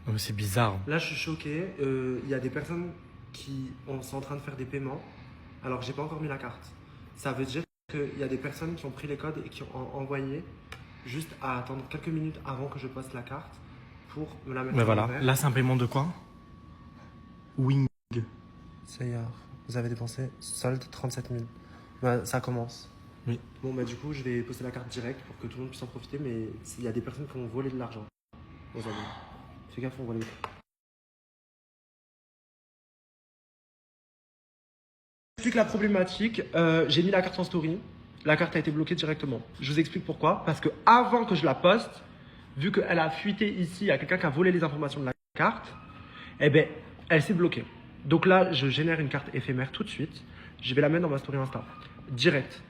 Oh, mais c'est bizarre. Là, je suis choqué. Il y a des personnes qui sont en train de faire des paiements alors que j'ai pas encore mis la carte. Ça veut dire qu'il y a des personnes qui ont pris les codes et qui ont envoyé juste à attendre quelques minutes avant que je poste la carte pour me la mettre Mais à voilà. l'envers. Là, c'est un paiement de quoi? Wing. C'est hier. Vous avez dépensé solde 37 000. Bah, ça commence. Oui. Bon, bah, du coup, je vais poster la carte direct pour que tout le monde puisse en profiter. Mais il y a des personnes qui ont volé de l'argent aux amis. Fais gaffe, on voit les. J'explique la problématique. J'ai mis la carte en story. La carte a été bloquée directement. Je vous explique pourquoi. Parce que avant que je la poste, vu qu'elle a fuité ici, il y a quelqu'un qui a volé les informations de la carte, eh ben, elle s'est bloquée. Donc là, je génère une carte éphémère tout de suite. Je vais la mettre dans ma story Insta. Direct.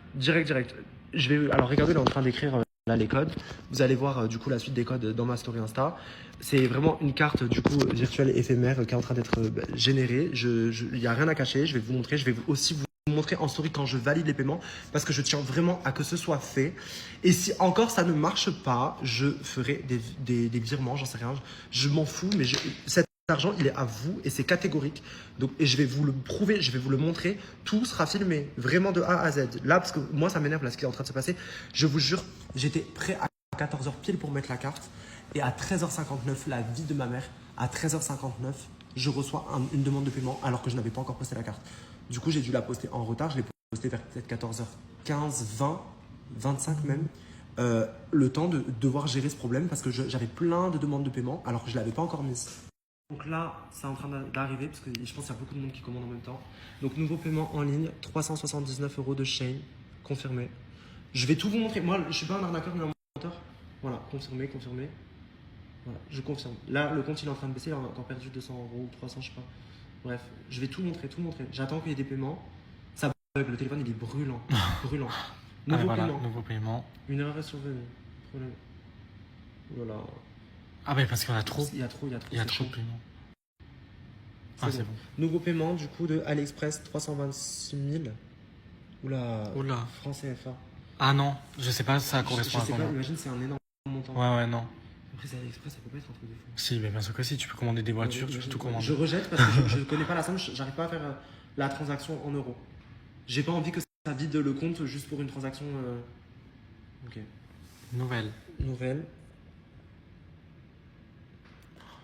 Alors regardez, là, on est en train d'écrire là les codes. Vous allez voir du coup la suite des codes dans ma story Insta. C'est vraiment une carte du coup virtuelle éphémère qui est en train d'être générée. Il n'y a rien à cacher. Je vais vous montrer. Je vais aussi vous montrer en story quand je valide les paiements parce que je tiens vraiment à que ce soit fait. Et si encore ça ne marche pas, je ferai des virements. J'en sais rien. Je m'en fous. Mais cet argent, il est à vous et c'est catégorique. Donc, et je vais vous le prouver, je vais vous le montrer. Tout sera filmé, vraiment de A à Z. Là, parce que moi, ça m'énerve là ce qui est en train de se passer. Je vous jure, j'étais prêt à 14h pile pour mettre la carte. Et à 13h59, la vie de ma mère, à 13h59, je reçois une demande de paiement alors que je n'avais pas encore posté la carte. Du coup, j'ai dû la poster en retard. Je l'ai postée vers peut-être 14h15, 20, 25 même. Le temps de devoir gérer ce problème parce que j'avais plein de demandes de paiement alors que je ne l'avais pas encore mise. Donc là, c'est en train d'arriver parce que je pense qu'il y a beaucoup de monde qui commande en même temps. Donc nouveau paiement en ligne, 379 € de Shein, confirmé. Je vais tout vous montrer. Moi, je suis pas un arnaqueur ni un menteur. Voilà, confirmé. Voilà, je confirme. Là, le compte il est en train de baisser, il a encore perdu 200 € ou 300, je sais pas. Bref, je vais tout montrer. J'attends qu'il y ait des paiements. Ça bug, le téléphone il est brûlant. Nouveau paiement. Nouveau paiement. Une erreur est survenue. Problème. Oh là là. Ah bah parce qu'il y en a trop. Il y a trop de paiements. Ah, c'est bon. Nouveau paiement du coup de AliExpress 326 000. Oula. France CFA. Ah non, je sais pas, ça correspond je sais à pas, combien. imagine c'est un énorme montant. Ouais, non. Après c'est AliExpress, ça peut pas être un truc de fou. Si, mais bien sûr que si, tu peux commander des voitures, tu peux tout commander. Je rejette parce que je connais pas la somme, j'arrive pas à faire la transaction en euros. J'ai pas envie que ça vide le compte juste pour une transaction. Ok. Nouvelle.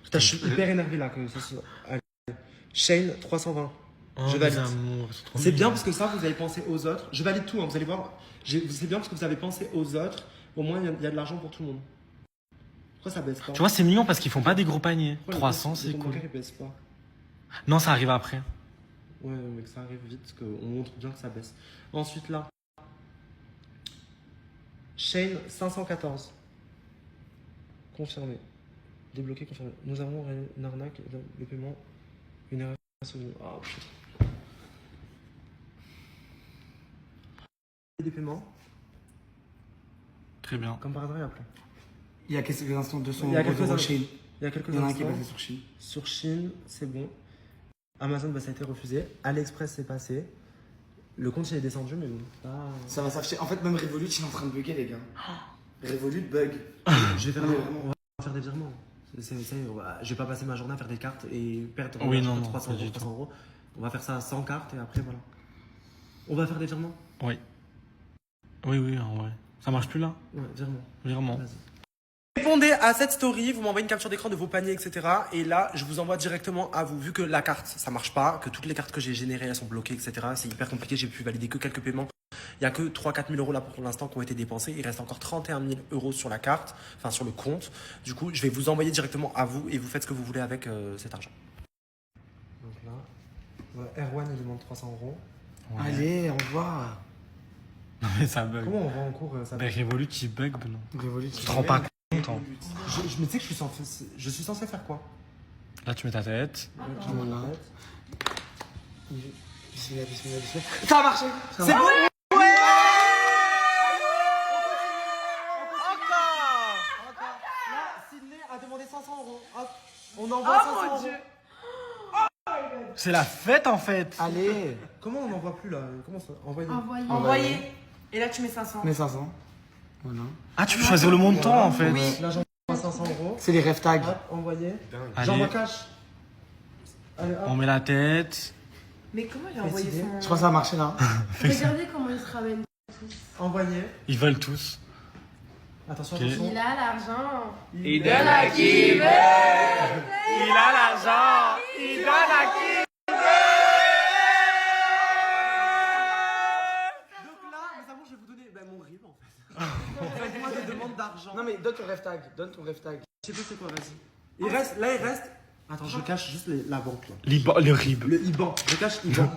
Putain, je suis hyper énervé là que ça soit. Shein 320. Je valide. C'est bien parce que ça, vous avez pensé aux autres. Je valide tout, hein, vous allez voir. C'est bien parce que vous avez pensé aux autres. Au moins, il y a de l'argent pour tout le monde. Pourquoi ça baisse pas? Tu vois, c'est mignon parce qu'ils font pas des gros paniers. Pourquoi 300, c'est cool. Il baisse pas. Non, ça arrive après. Ouais, mais que ça arrive vite, parce qu'on montre bien que ça baisse. Ensuite, là. Shein 514. Confirmé. Débloqué, confirmé. Nous avons une arnaque, le paiement, une erreur souvenue. Ah, putain. Des paiements. Très bien. Comme par hasard, il y a plus. Il y a quelques instants, 200 Il y a € quelques sur instants. Shein. Il y a quelques Il y en a un instants. qui est passé sur Shein. Sur Chine, c'est bon. Amazon, bah, ça a été refusé. AliExpress, c'est passé. Le compte, il est descendu, mais bon. Ça va s'afficher. En fait, même Revolut, il est en train de bugger, les gars. Revolut bug. Je vais faire Non, on va faire des virements. Je vais pas passer ma journée à faire des cartes et perdre 300 €, 300 €. On va faire ça sans carte et après, voilà. On va faire des virements. Oui, en vrai. Ça marche plus là? Ouais, Virement. Vas-y. Répondez à cette story, vous m'envoyez une capture d'écran de vos paniers, etc. Et là, je vous envoie directement à vous. Vu que la carte, ça marche pas, que toutes les cartes que j'ai générées, elles sont bloquées, etc. C'est hyper compliqué, j'ai pu valider que quelques paiements. Il n'y a que 3-4 000 € là pour l'instant qui ont été dépensés. Il reste encore 31 000 € sur la carte, enfin sur le compte. Du coup, je vais vous envoyer directement à vous et vous faites ce que vous voulez avec cet argent. Donc là, Erwan, il demande 300 €. Ouais. Allez, au revoir. Non, mais ça bug. Comment on va en cours ça Ben, Revolut, il bug, Benoît. Revolut, Tu te rends pas compte, hein. Mais tu sais que je suis censé faire quoi? Là, tu mets ta tête. Voilà. Bismillah. Ça a marché. C'est bon. Encore. Là, Sydney a demandé 500 €. Hop, on envoie 500 €. C'est la fête, en fait. Allez. Comment on n'envoie plus là? Comment ça? Envoyer. Et là, tu mets 500. Mais 500. Voilà. Ah, tu peux choisir le montant, en fait. Oui. Là, j'envoie 500 euros. C'est les rêves tags. Hop, envoyé. Allez. J'envoie cash. Allez, hop. On met la tête. Mais comment il a envoyé Décidé. son... Je crois que ça a marché là. Regardez comment il se ramène. Envoyé. Ils veulent tous. Attention, Ok. attention. Il a l'argent. Il donne à qui veut. Il a l'argent. Il donne à qui Donc là, nous avons, je vais vous donner mon RIB en fait. Faites-moi des demandes d'argent. Non mais donne ton rêve tag. Donne ton rêve tag. Je sais plus c'est quoi, vas-y. Il reste. Attends, je cache juste la banque là. Le RIB. Le IBAN. Je cache IBAN.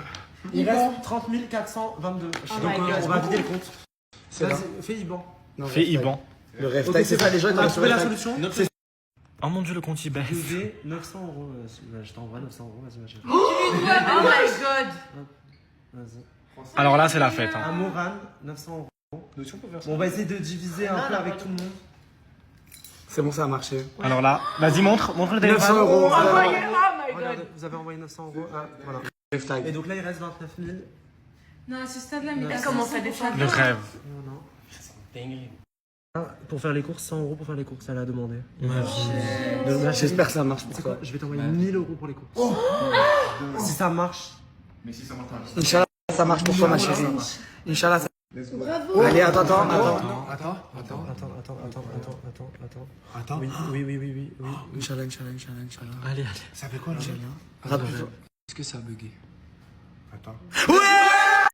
Il reste 30 422. Oh Donc my God. on va vider le compte. C'est là. Vas-y, fais IBAN. Non, Fais rêve tag. IBAN. Le rêve Ok, tag, c'est ça, les gens ils T'as doivent trouvé la sur le solution tag. Oh mon dieu, le compte il baisse. José, 900 euros. Je t'envoie 900 euros, vas-y, ma chérie. Oh my god. Vas-y. Alors là, c'est la fête. Hein. Amoran, 900 euros. Bon, on va essayer de diviser un peu avec tout le monde. C'est bon, ça a marché. Alors là, vas-y, montre le téléphone. 900 euros. Oh my god. Regardez, vous avez envoyé 900 euros. Ah, voilà. Rêve tag. Et donc là, il reste 29 000. Non, à ce stade-là, mais Non. t'as Comment commencé ça descend Le rêve. Non, non. Pour faire les courses, 100 euros pour faire les courses, elle a demandé. Donc là, J'espère que ça marche pour c'est toi. quoi? Je vais t'envoyer 1000 euros pour les courses. Si ça marche. Inch'Allah, ça marche pour toi, ma chérie. Inch'Allah, ça. Bravo. Allez, attends. Attends. Oui. Inch'Allah. Allez. Ça fait quoi, là? Rapide. Est-ce que ça a bugué? Attends. Ouais!